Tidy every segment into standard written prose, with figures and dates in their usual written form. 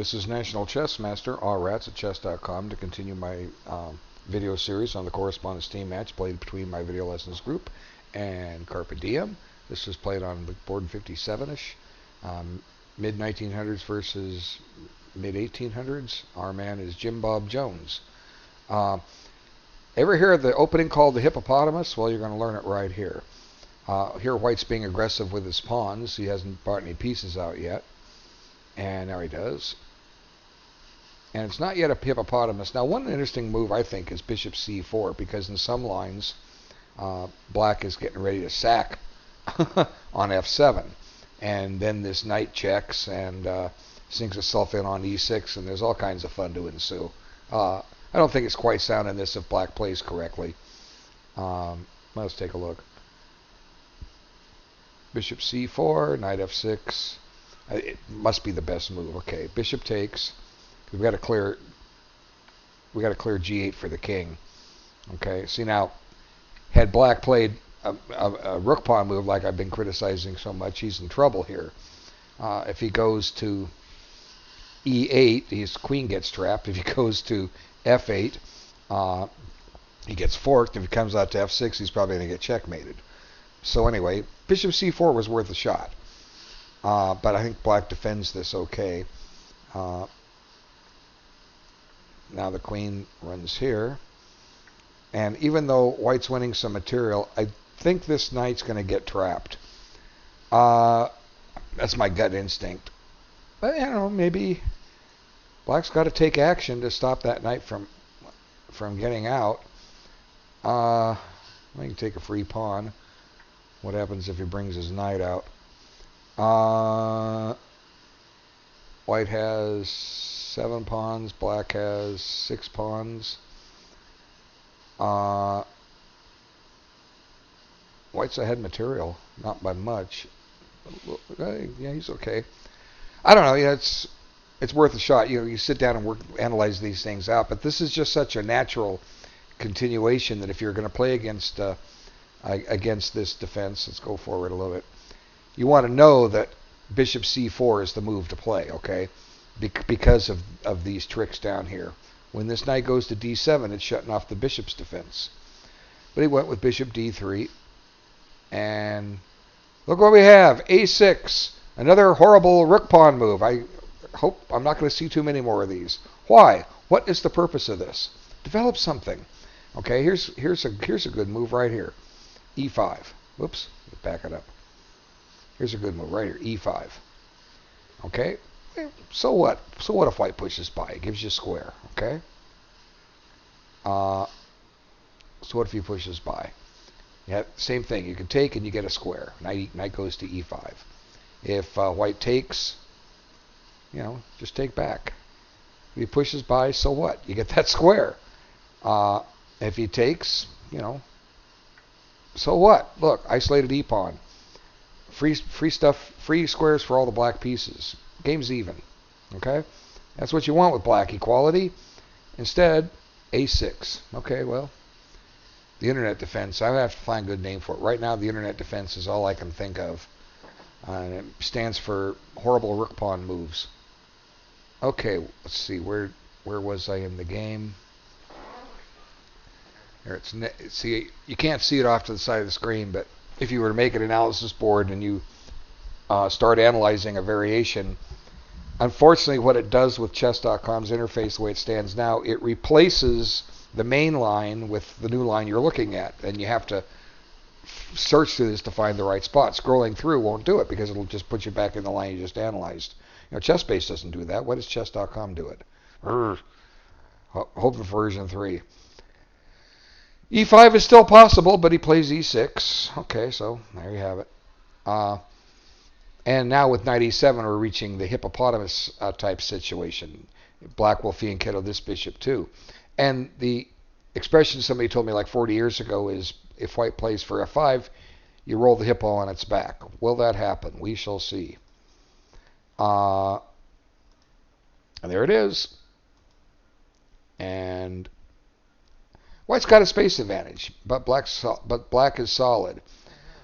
This is National Chess Master, allrats at chess.com, to continue my video series on the correspondence team match played between my video lessons group and Carpe Diem. This was played on the board 57-ish, mid-1900s versus mid-1800s. Our man is JimbobJones. Ever hear of the opening called the hippopotamus? Well, you're going to learn it right here. Here White's being aggressive with his pawns. He hasn't brought any pieces out yet. And now he does. And it's not yet a hippopotamus. Now, one interesting move, I think, is bishop c4, because in some lines, black is getting ready to sack on f7. And then this knight checks and sinks itself in on e6, and there's all kinds of fun to ensue. I don't think it's quite sound in this if black plays correctly. Let's take a look. Bishop c4, knight f6. It must be the best move. Okay, bishop takes. We've got to clear g8 for the king. Okay, see now, had black played a rook pawn move like I've been criticizing so much, he's in trouble here. If he goes to e8, his queen gets trapped. If he goes to f8, he gets forked. If he comes out to f6, he's probably going to get checkmated. So anyway, bishop c4 was worth a shot. But I think black defends this okay. Now the queen runs here. And even though white's winning some material, I think this knight's going to get trapped. That's my gut instinct. But, you know, maybe black's got to take action to stop that knight from getting out. I can take a free pawn. What happens if he brings his knight out? White has 7 pawns, black has 6 pawns. White's ahead material, not by much. Yeah, he's okay. I don't know. Yeah, it's worth a shot. You know, you sit down and analyze these things out. But this is just such a natural continuation that if you're going to play against this defense, let's go forward a little bit. You want to know that bishop c4 is the move to play, okay? Because of these tricks down here. When this knight goes to d7, it's shutting off the bishop's defense. But he went with bishop d3. And look what we have. a6. Another horrible rook pawn move. I hope I'm not going to see too many more of these. Why? What is the purpose of this? Develop something. Okay, here's a good move right here. e5. Whoops, back it up. Here's a good move right here, e5. Okay, so what? So what if white pushes by? It gives you a square, okay? So what if he pushes by? Yeah, same thing. You can take and you get a square. Knight goes to e5. If white takes, you know, just take back. If he pushes by, so what? You get that square. If he takes, you know, so what? Look, isolated e-pawn. Free stuff, free squares for all the black pieces. Game's even. Okay? That's what you want with black equality. Instead, a6. Okay, well, the internet defense. I have to find a good name for it. Right now, the internet defense is all I can think of. And it stands for horrible rook pawn moves. Okay, let's see. Where was I in the game? Here see, you can't see it off to the side of the screen, but if you were to make an analysis board and you start analyzing a variation, unfortunately what it does with chess.com's interface the way it stands now, it replaces the main line with the new line you're looking at, and you have to search through this to find the right spot. Scrolling through won't do it because it'll just put you back in the line you just analyzed. You know, ChessBase doesn't do that. Why does chess.com do it? Hope for version 3. e5 is still possible, but he plays e6. Okay, so there you have it. And now with knight e7, we're reaching the hippopotamus type situation. Black will fianchetto this bishop too. And the expression somebody told me like 40 years ago is, if white plays for f5, you roll the hippo on its back. Will that happen? We shall see. And there it is. And white's got a space advantage, but black is solid.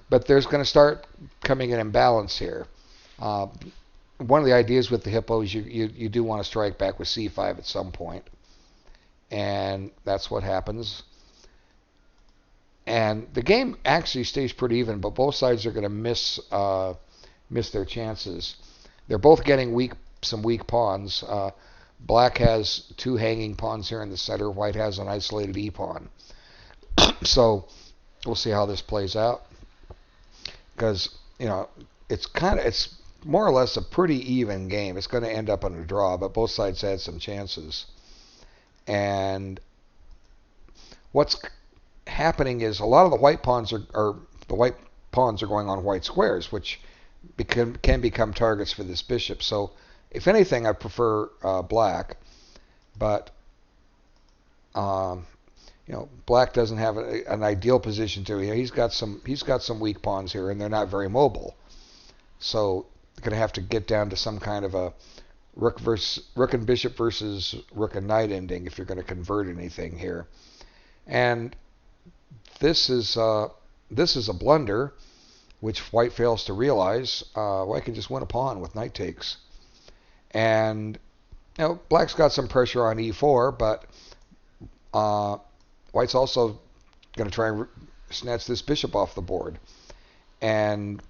But there's going to start coming an imbalance here. one of the ideas with the hippo is you do want to strike back with c5 at some point, and that's what happens. And the game actually stays pretty even, but both sides are going to miss their chances. They're both getting some weak pawns. Black has two hanging pawns here in the center. White has an isolated e pawn. So we'll see how this plays out, because it's more or less a pretty even game. It's going to end up in a draw, but both sides had some chances. And what's happening is a lot of the white pawns are going on white squares, which can become targets for this bishop. So if anything, I prefer black, but black doesn't have an ideal position to. He's got some weak pawns here, and they're not very mobile. So you're going to have to get down to some kind of a rook and bishop versus rook and knight ending if you're going to convert anything here. And this is a blunder, which white fails to realize. White can just win a pawn with knight takes. And black's got some pressure on e4, but white's also going to try and snatch this bishop off the board. And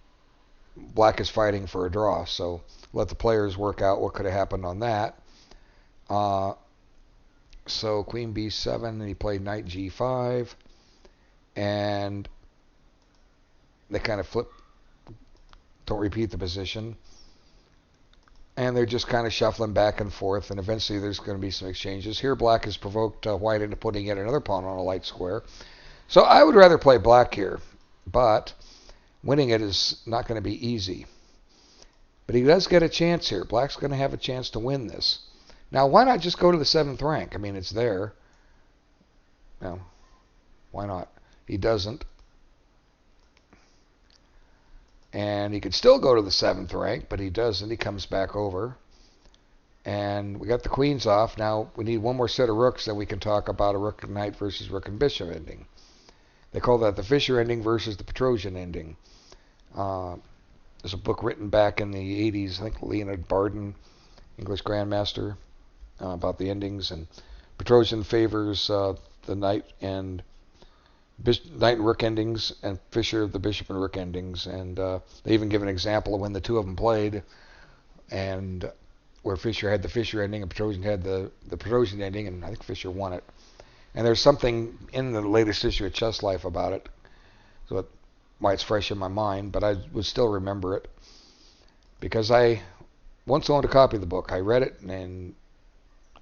black is fighting for a draw, so let the players work out what could have happened on that. So queen b7, and he played knight g5, and they kind of flip, don't repeat the position, and they're just kind of shuffling back and forth, and eventually there's going to be some exchanges. Here black has provoked white into putting yet another pawn on a light square. So I would rather play black here, but winning it is not going to be easy. But he does get a chance here. Black's going to have a chance to win this. Now, why not just go to the 7th rank? I mean, it's there. No, why not? He doesn't. And he could still go to the 7th rank, but he doesn't. He comes back over. And we got the queens off. Now, we need one more set of rooks, then we can talk about a rook and knight versus rook and bishop ending. They call that the Fischer ending versus the Petrosian ending. There's a book written back in the 80s, I think Leonard Barden, English Grandmaster, about the endings. And Petrosian favors the knight and rook endings, and Fischer the bishop and rook endings. And they even give an example of when the two of them played, and where Fischer had the Fischer ending and Petrosian had the Petrosian ending, and I think Fischer won it. And there's something in the latest issue of Chess Life about it, so why it's fresh in my mind, but I would still remember it, because I once owned a copy of the book. I read it and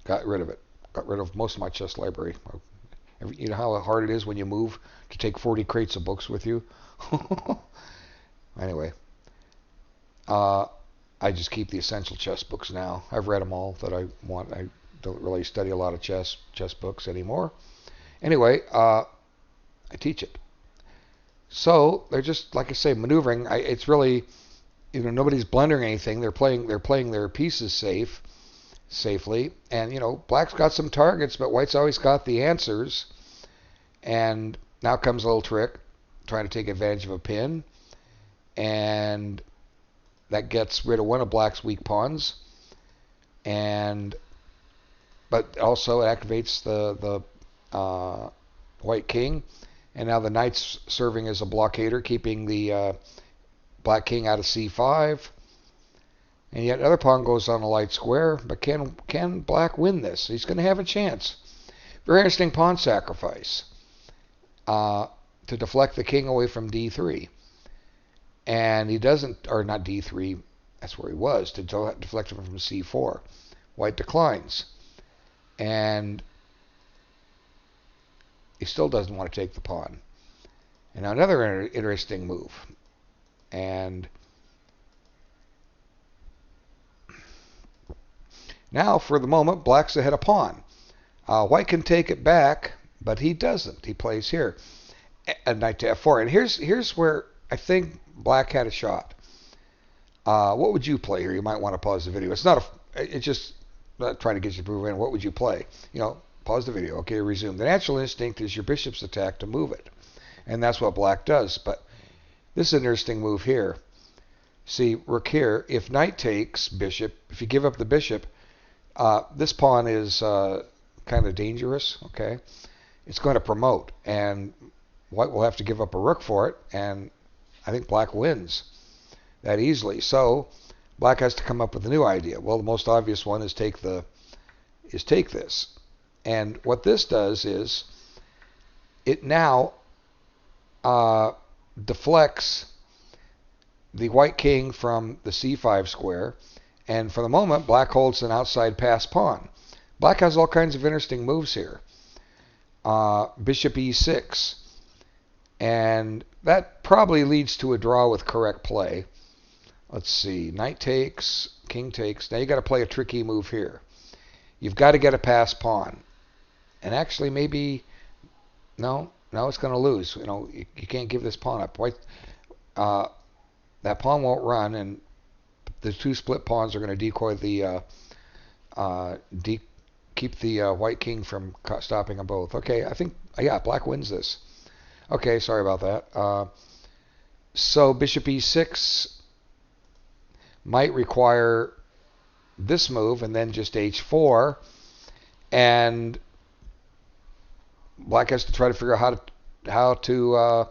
got rid of it. Got rid of most of my chess library. You know how hard it is when you move to take 40 crates of books with you? Anyway, I just keep the essential chess books now. I've read them all that I want. I don't really study a lot of chess books anymore. Anyway, I teach it. So they're just, like I say, maneuvering. It's really, nobody's blundering anything. They're playing their pieces safely. And black's got some targets, but white's always got the answers. And now comes a little trick, trying to take advantage of a pin, and that gets rid of one of black's weak pawns. But also it activates the white king. And now the knight's serving as a blockader, keeping the black king out of c5. And yet another pawn goes on a light square. But can black win this? He's going to have a chance. Very interesting pawn sacrifice to deflect the king away from d3. And he doesn't, or not d3, that's where he was, to deflect him from c4. White declines. And he still doesn't want to take the pawn. And now another interesting move. And now, for the moment, black's ahead a pawn. White can take it back, but he doesn't. He plays here. Knight to f4. And here's where I think black had a shot. What would you play here? You might want to pause the video. It's just not trying to get you to move in. What would you play? Pause the video. Okay, resume. The natural instinct is your bishop's attack to move it. And that's what black does. But this is an interesting move here. See, rook here, if knight takes bishop, if you give up the bishop, this pawn is kind of dangerous, okay? It's going to promote, and white will have to give up a rook for it, and I think black wins that easily. So black has to come up with a new idea. Well, the most obvious one is take this. And what this does is it now deflects the white king from the c5 square, and for the moment black holds an outside pass pawn. Black has all kinds of interesting moves here. Bishop e6, and that probably leads to a draw with correct play. Let's see, knight takes, king takes. Now you got to play a tricky move here. You've got to get a pass pawn, and actually maybe no, it's going to lose. You can't give this pawn up. White, that pawn won't run, and the two split pawns are going to decoy the keep the white king from stopping them both. Okay, I think, yeah, black wins this. Okay, sorry about that. So bishop e6 might require this move and then just h4, and black has to try to figure out how to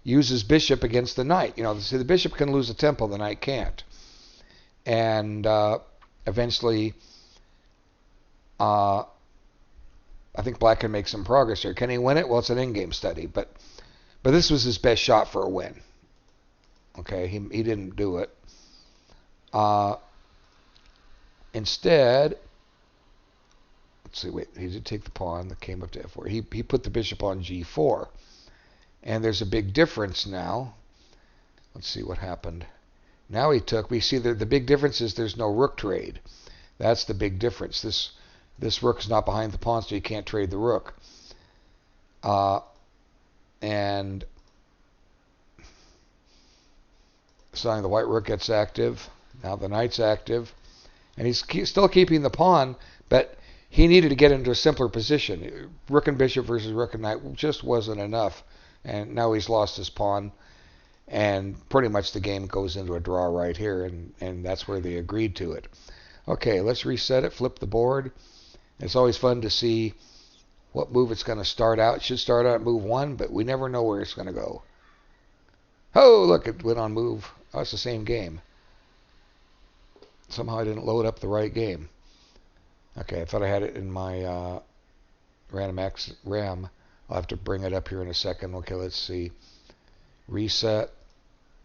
use his bishop against the knight. See, the bishop can lose a tempo, the knight can't, and eventually I think black can make some progress here. Can he win it? Well, it's an in-game study, but this was his best shot for a win. Okay, he didn't do it. Instead, let's see, wait, he did take the pawn that came up to f4. He put the bishop on g4, and there's a big difference now. Let's see what happened. Now we see the big difference is there's no rook trade. That's the big difference. This rook is not behind the pawn, so you can't trade the rook. And so the white rook gets active. Now the knight's active. And he's still keeping the pawn, but he needed to get into a simpler position. Rook and bishop versus rook and knight just wasn't enough. And now he's lost his pawn. And pretty much the game goes into a draw right here, and that's where they agreed to it. Okay, let's reset it, flip the board. It's always fun to see what move it's going to start out. It should start out at move 1, but we never know where it's going to go. Oh, look, it went on move. Oh, it's the same game. Somehow I didn't load up the right game. Okay, I thought I had it in my random X RAM. I'll have to bring it up here in a second. Okay, let's see. Reset.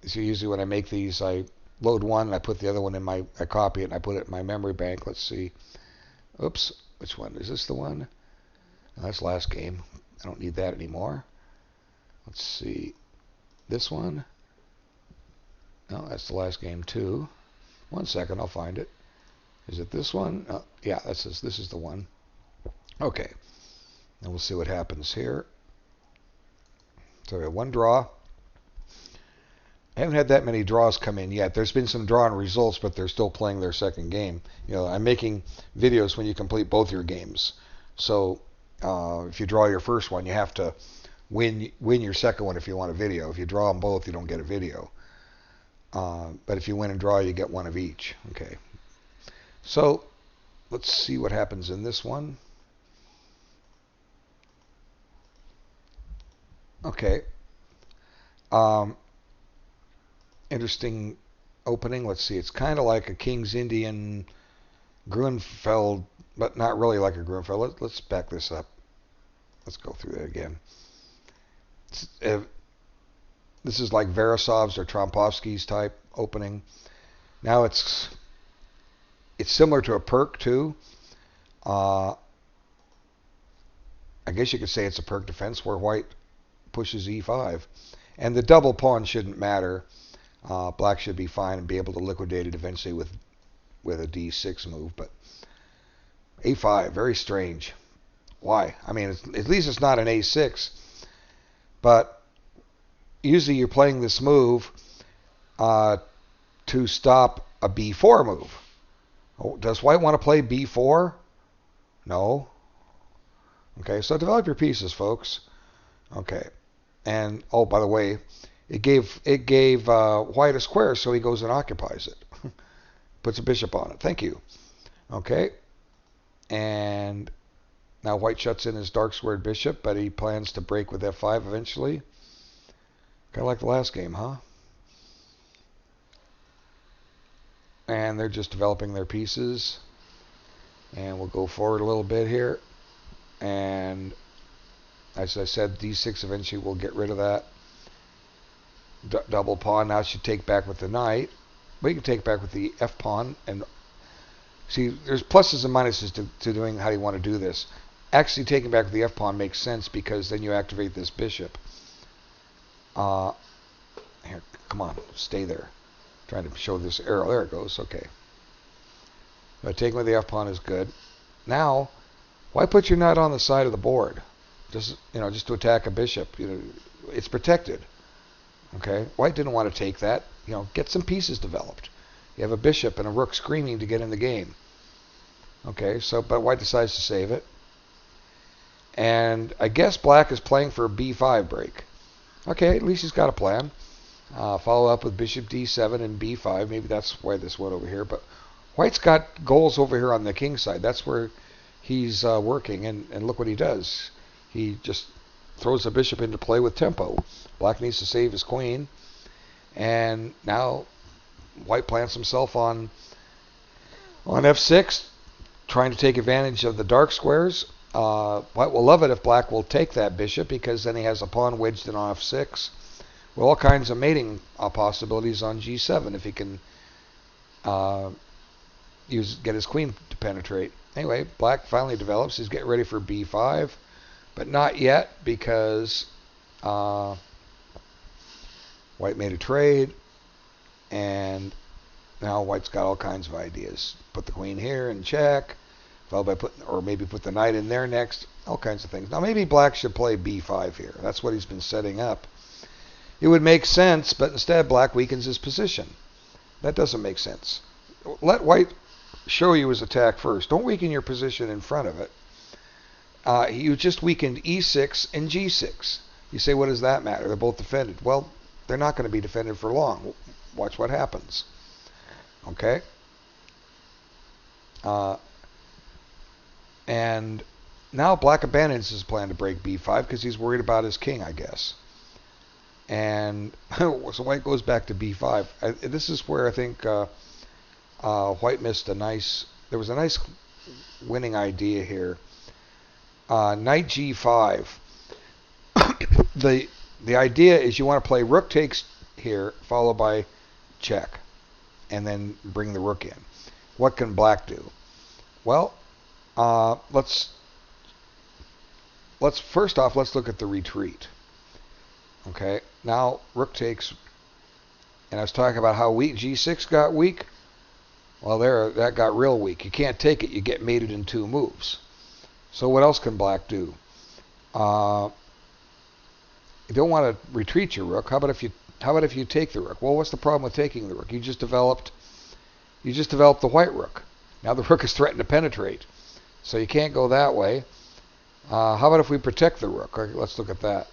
So usually when I make these, I load one, and I put the other one in I copy it, and I put it in my memory bank. Let's see. Oops. Which one? Is this the one? No, that's last game. I don't need that anymore. Let's see. This one? No, that's the last game too. 1 second, I'll find it. Is it this one? Oh, yeah, this is the one. Okay. And we'll see what happens here. So we have one draw. I haven't had that many draws come in yet. There's been some drawn results, but they're still playing their second game. I'm making videos when you complete both your games. So if you draw your first one, you have to win your second one if you want a video. If you draw them both, you don't get a video. But if you win and draw, you get one of each. Okay. So let's see what happens in this one. Okay. Interesting opening. Let's see. It's kind of like a King's Indian Grunfeld, but not really like a Grunfeld. Let's back this up. Let's go through that again. This is like Veresov's or Trompovsky's type opening. Now it's similar to a perk too. I guess you could say it's a perk defense where white pushes e5, and the double pawn shouldn't matter. Black should be fine and be able to liquidate it eventually with a d6 move, but a5, very strange. Why? I mean, at least it's not an a6, but usually you're playing this move to stop a b4 move. Oh, does white want to play b4? No. Okay, so develop your pieces, folks. Okay. And, oh, by the way, It gave white a square, so he goes and occupies it. Puts a bishop on it. Thank you. Okay. And now white shuts in his dark squared bishop, but he plans to break with f5 eventually. Kind of like the last game, huh? And they're just developing their pieces. And we'll go forward a little bit here. And as I said, d6 eventually will get rid of that. Double pawn. Now should take back with the knight. But you can take back with the f pawn. And see, there's pluses and minuses to doing how you want to do this. Actually, taking back with the f pawn makes sense because then you activate this bishop. Here, come on, stay there. Trying to show this arrow. There it goes. Okay. But taking with the f pawn is good. Now, why put your knight on the side of the board? Just to attack a bishop. It's protected. Okay. White didn't want to take that. Get some pieces developed. You have a bishop and a rook screaming to get in the game. Okay. But white decides to save it. And I guess black is playing for a b5 break. Okay. At least he's got a plan. Follow up with bishop d7 and b5. Maybe that's why this went over here. But white's got goals over here on the king side. That's where he's working. And look what he does. He just throws the bishop into play with tempo. Black needs to save his queen. And now white plants himself on f6, trying to take advantage of the dark squares. White will love it if black will take that bishop because then he has a pawn wedged in on f6. With all kinds of mating possibilities on g7 if he can get his queen to penetrate. Anyway, black finally develops. He's getting ready for b5, but not yet because white made a trade, and now white's got all kinds of ideas. Put the queen here and check, followed by maybe put the knight in there next. All kinds of things. Now maybe black should play b5 here. That's what he's been setting up. It would make sense, but instead black weakens his position. That doesn't make sense. Let white show you his attack first. Don't weaken your position in front of it. You just weakened e6 and g6. You say, what does that matter? They're both defended. Well, they're not going to be defended for long. Watch what happens. Okay? And now black abandons his plan to break b5 because he's worried about his king, I guess. And so white goes back to b5. This is where I think white missed there was a nice winning idea here. Knight g5. The idea is you want to play rook takes here, followed by check, and then bring the rook in. What can black do? Well, let's first off, let's look at the retreat. Okay, now rook takes, and I was talking about how weak g6 got weak. Well, that got real weak. You can't take it. You get mated in 2 moves. So what else can black do? You don't want to retreat your rook. How about if you take the rook? Well, what's the problem with taking the rook? You just developed the white rook. Now the rook is threatened to penetrate, so you can't go that way. How about if we protect the rook? Okay, let's look at that.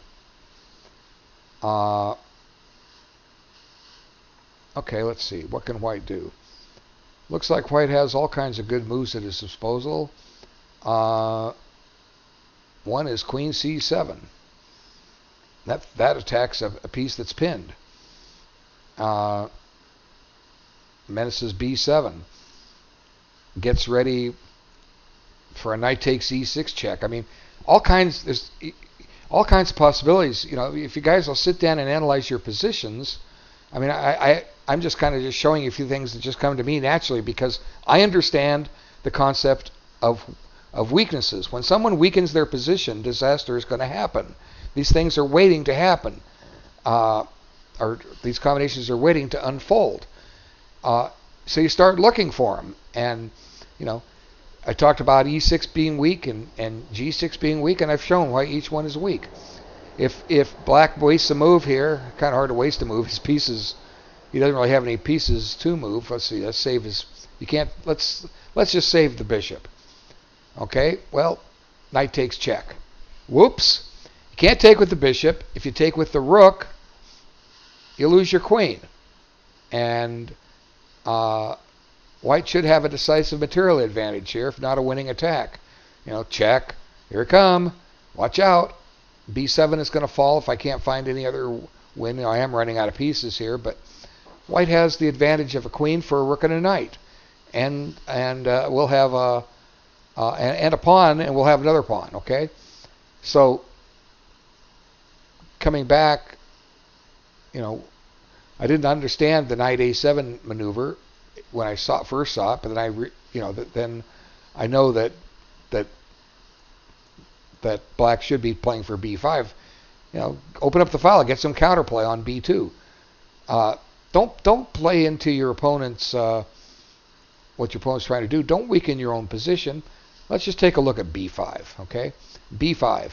Okay, let's see. What can white do? Looks like white has all kinds of good moves at his disposal. One is queen c7. That attacks a piece that's pinned. Menaces b7. Gets ready for a knight takes e6 check. I mean, there's all kinds of possibilities. If you guys will sit down and analyze your positions, I mean, I'm just kind of just showing you a few things that just come to me naturally because I understand the concept of weaknesses. When someone weakens their position, disaster is going to happen. These things are waiting to happen, or these combinations are waiting to unfold. So you start looking for them, and I talked about e6 being weak and g6 being weak, and I've shown why each one is weak. If black wastes a move here, kind of hard to waste a move. His pieces, he doesn't really have any pieces to move. Let's see. Let's save his. You can't. Let's just save the bishop. Okay. Well, knight takes check. Whoops. You can't take with the bishop. If you take with the rook, you lose your queen. And white should have a decisive material advantage here, if not a winning attack. Check. Here it come. Watch out. B7 is going to fall if I can't find any other win. I am running out of pieces here, but white has the advantage of a queen for a rook and a knight, and we'll have and a pawn, and we'll have another pawn. Okay, so coming back, I didn't understand the knight A7 maneuver when I first saw it, but then then I know that black should be playing for B5. Open up the file, get some counterplay on B2. Don't play into your opponent's what your opponent's trying to do. Don't weaken your own position. Let's just take a look at B5. Okay, B5.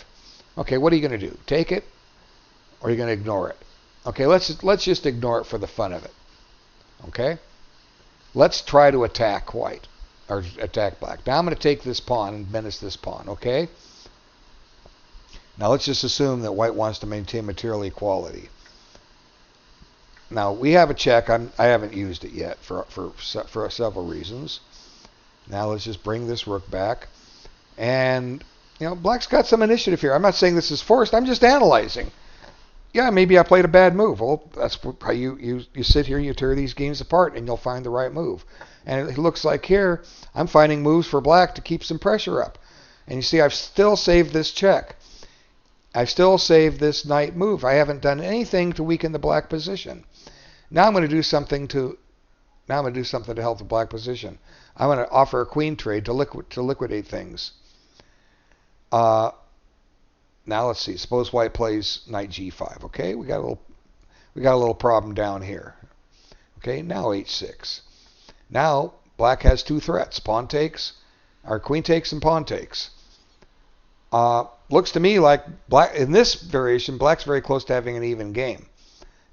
Okay, what are you going to do? Take it, or are you going to ignore it? Okay, let's just ignore it for the fun of it. Okay, let's try to attack white, or attack black. Now I'm going to take this pawn and menace this pawn. Okay. Now let's just assume that white wants to maintain material equality. Now we have a check. I haven't used it yet for several reasons. Now let's just bring this rook back, and black's got some initiative here. I'm not saying this is forced. I'm just analyzing. Yeah, maybe I played a bad move. Well, that's how you sit here and you tear these games apart, and you'll find the right move. And it looks like here I'm finding moves for black to keep some pressure up. And you see, I've still saved this check. I've still saved this knight move. I haven't done anything to weaken the black position. Now I'm going to do something to help the black position. I'm going to offer a queen trade to liquidate things. Now let's see. Suppose white plays knight G5. Okay, we got a little problem down here. Okay, now H6. Now black has two threats: pawn takes, or queen takes, and pawn takes. Looks to me like black in this variation, black's very close to having an even game.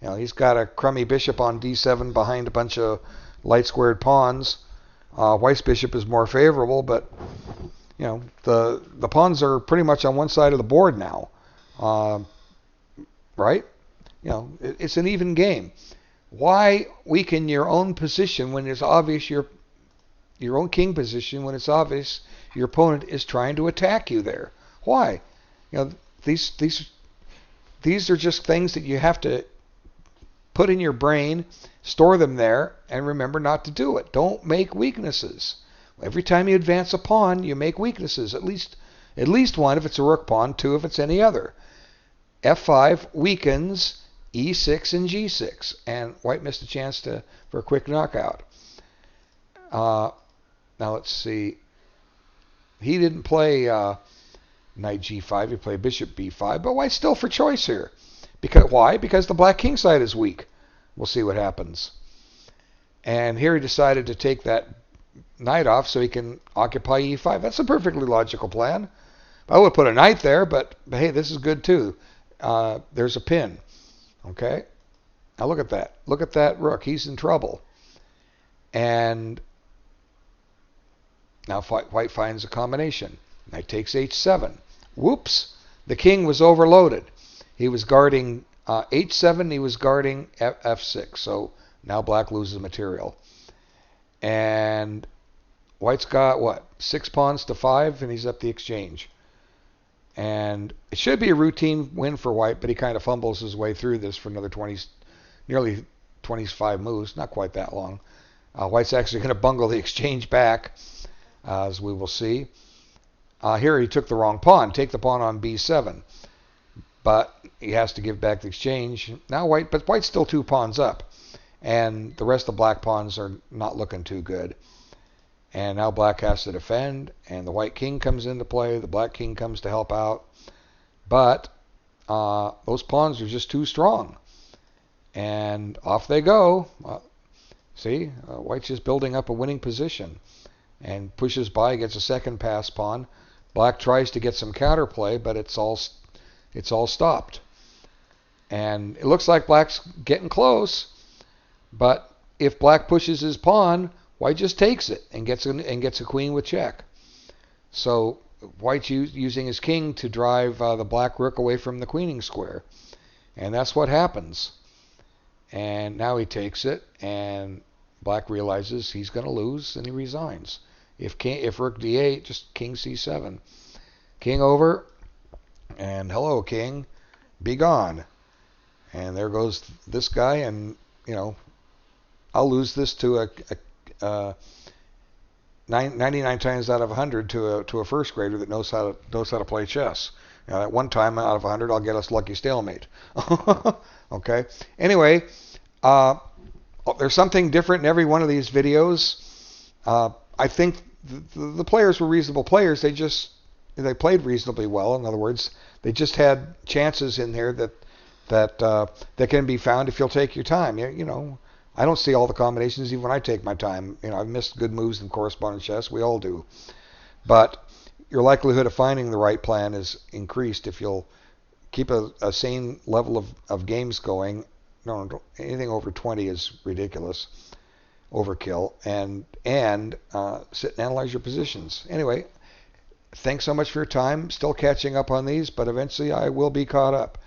He's got a crummy bishop on D7 behind a bunch of light squared pawns. White's bishop is more favorable, but the pawns are pretty much on one side of the board now, right? It's an even game. Why weaken your own position when it's obvious your own king position when it's obvious your opponent is trying to attack you there? Why? These are just things that you have to put in your brain, store them there, and remember not to do it. Don't make weaknesses. Every time you advance a pawn, you make weaknesses. At least one if it's a rook pawn, two if it's any other. F5 weakens E6 and G6, and white missed a chance for a quick knockout. Now let's see. He didn't play knight G5. He played bishop B5, but white's still for choice here. Why? Because the black king side is weak. We'll see what happens. And here he decided to take that knight off so he can occupy E5. That's a perfectly logical plan. I would put a knight there, but hey, this is good too. There's a pin. Okay. Now look at that. Look at that rook. He's in trouble. And now white finds a combination. Knight takes H7. Whoops. The king was overloaded. He was guarding H7. He was guarding F6. So now black loses material. And white's got, what, 6 pawns to 5, and he's up the exchange. And it should be a routine win for white, but he kind of fumbles his way through this for another nearly 25 moves. Not quite that long. White's actually going to bungle the exchange back, as we will see. Here he took the wrong pawn. Take the pawn on B7. But he has to give back the exchange. Now white's still 2 pawns up. And the rest of the black pawns are not looking too good. And now black has to defend, and the white king comes into play. The black king comes to help out. But those pawns are just too strong. And off they go. See, white's just building up a winning position. And pushes by, gets a second pass pawn. Black tries to get some counterplay, but it's all stopped. And it looks like black's getting close. But if black pushes his pawn, white just takes it and gets a queen with check. So white's using his king to drive the black rook away from the queening square. And that's what happens. And now he takes it, and black realizes he's going to lose, and he resigns. If rook d8, just king c7. King over, and hello, king, be gone. And there goes this guy, and, I'll lose this to a 99 times out of 100 to a first grader that knows how to play chess. At one time out of 100, I'll get us lucky stalemate. Okay. Anyway, there's something different in every one of these videos. I think the players were reasonable players. They played reasonably well. In other words, they just had chances in there that can be found if you'll take your time. I don't see all the combinations even when I take my time. I've missed good moves in correspondence chess. We all do. But your likelihood of finding the right plan is increased if you'll keep a sane level of games going. No, anything over 20 is ridiculous, overkill, and sit and analyze your positions. Anyway, thanks so much for your time. Still catching up on these, but eventually I will be caught up.